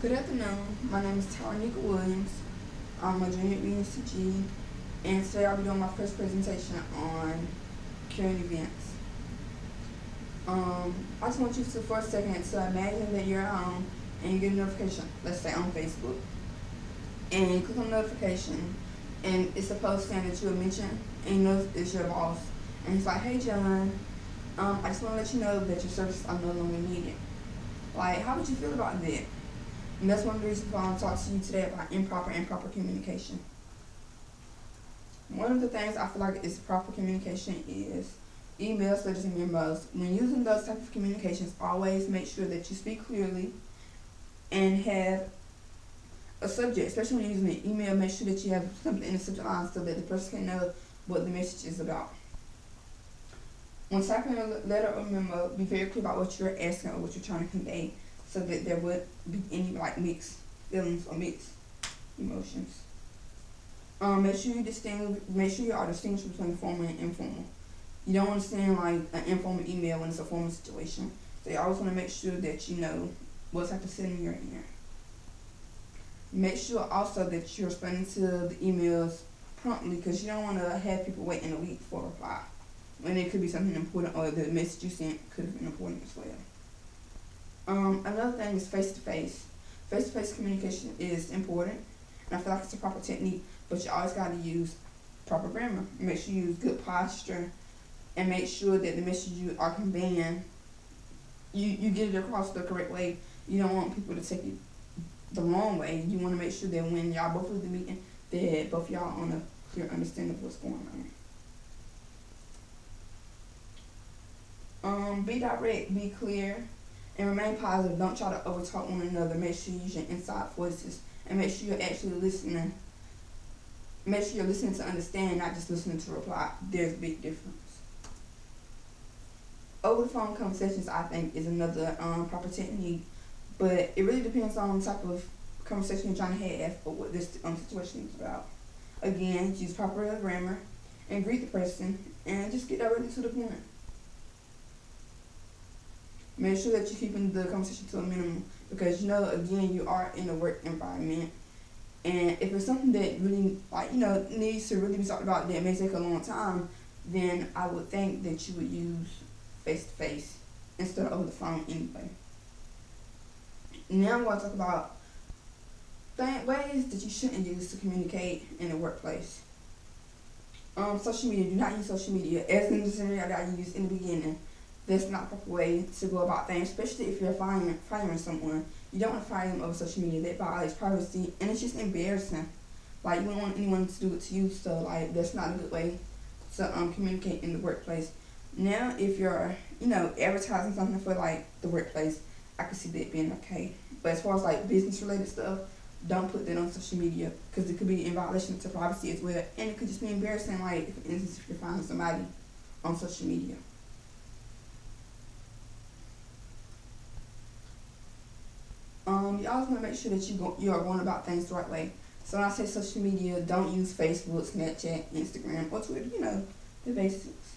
Good afternoon. My name is Tairanique. I'm a junior at UNCG, and today I'll be doing my first presentation on current events. I just want you to, for a second, to imagine that you're at home and you get a notification, let's say on Facebook, and you click on notification, and it's a post saying that you were mentioned, and you know it's your boss, and it's like, hey John, I just want to let you know that your services are no longer needed. Like, how would you feel about that? And that's one of the reasons why I want to talk to you today about improper communication. One of the things I feel like is proper communication is emails, letters, and memos. When using those type of communications, always make sure that you speak clearly and have a subject. Especially when you're using an email, make sure that you have something in the subject line so that the person can know what the message is about. When typing a letter or memo, be very clear about what you're asking or what you're trying to convey, so that there would be any like mixed feelings or mixed emotions. Make sure you are distinguished between formal and informal. You don't want to send like an informal email when it's a formal situation. So you always want to make sure that you know what type of setting you're in. Make sure also that you're responding to the emails promptly, because you don't want to have people waiting a week for a reply when it could be something important, or the message you sent could have been important as well. Another thing is face-to-face. Face-to-face communication is important, and I feel like it's a proper technique, but you always got to use proper grammar. Make sure you use good posture, and make sure that the message you are conveying, you get it across the correct way. You don't want people to take it the wrong way. You want to make sure that when y'all both leave the meeting, that both y'all on a clear understanding of what's going on. Be direct, be clear, and remain positive. Don't try to overtalk one another. Make sure you use your inside voices, and make sure you're actually listening. Make sure you're listening to understand, not just listening to reply. There's a big difference. Over the phone conversations, I think, is another proper technique, but it really depends on the type of conversation you're trying to have or what this situation is about. Again, use proper grammar and greet the person, and just get directly to the point. Make sure that you're keeping the conversation to a minimum, because again, you are in a work environment, and if it's something that really needs to really be talked about that may take a long time, then I would think that you would use face to face instead of over the phone anyway. Now I'm going to talk about ways that you shouldn't use to communicate in the workplace. Social media. Do not use social media as in the scenario that I used in the beginning. That's not the proper way to go about things, especially if you're firing someone. You don't want to fire them over social media. That violates privacy, and it's just embarrassing. Like, you don't want anyone to do it to you, so like that's not a good way to communicate in the workplace. Now, if you're advertising something for like the workplace, I can see that being okay. But as far as like business related stuff, don't put that on social media, because it could be in violation to privacy as well, and it could just be embarrassing. Like, for instance, if you're finding somebody on social media. You always want to make sure that you are going about things the right way. So when I say social media, don't use Facebook, Snapchat, Instagram, or Twitter. The basics.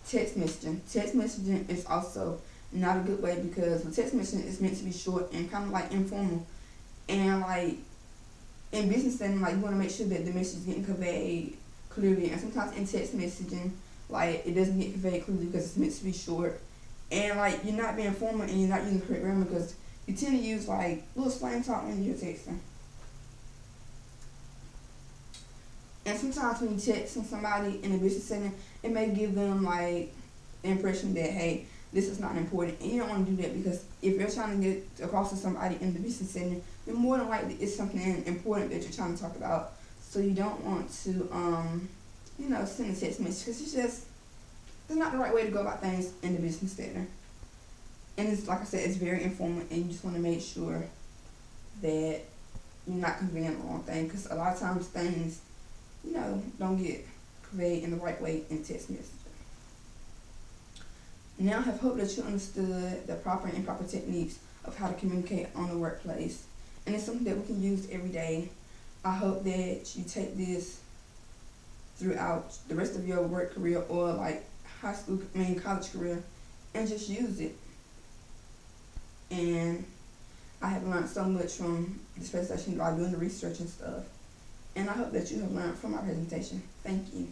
Text messaging. Text messaging is also not a good way, because the text messaging is meant to be short and kind of like informal. And like in business setting, like you want to make sure that the message is getting conveyed clearly. And sometimes in text messaging, like it doesn't get conveyed clearly because it's meant to be short. And like you're not being formal and you're not using correct grammar, because you tend to use like little slang talk when you're texting. And sometimes when you text somebody in a business setting, it may give them like the impression that, hey, this is not important. And you don't want to do that, because if you're trying to get across to somebody in the business setting, then more than likely it's something important that you're trying to talk about. So you don't want to send a text message, because it's not the right way to go about things in the business setting. And it's, like I said, it's very informal, and you just want to make sure that you're not conveying the wrong thing, because a lot of times things, don't get conveyed in the right way in text messaging. Now, I have hope that you understood the proper and improper techniques of how to communicate on the workplace, and it's something that we can use every day. I hope that you take this throughout the rest of your work career, or like college career, and just use it. And I have learned so much from this presentation while doing the research and stuff. And I hope that you have learned from my presentation. Thank you.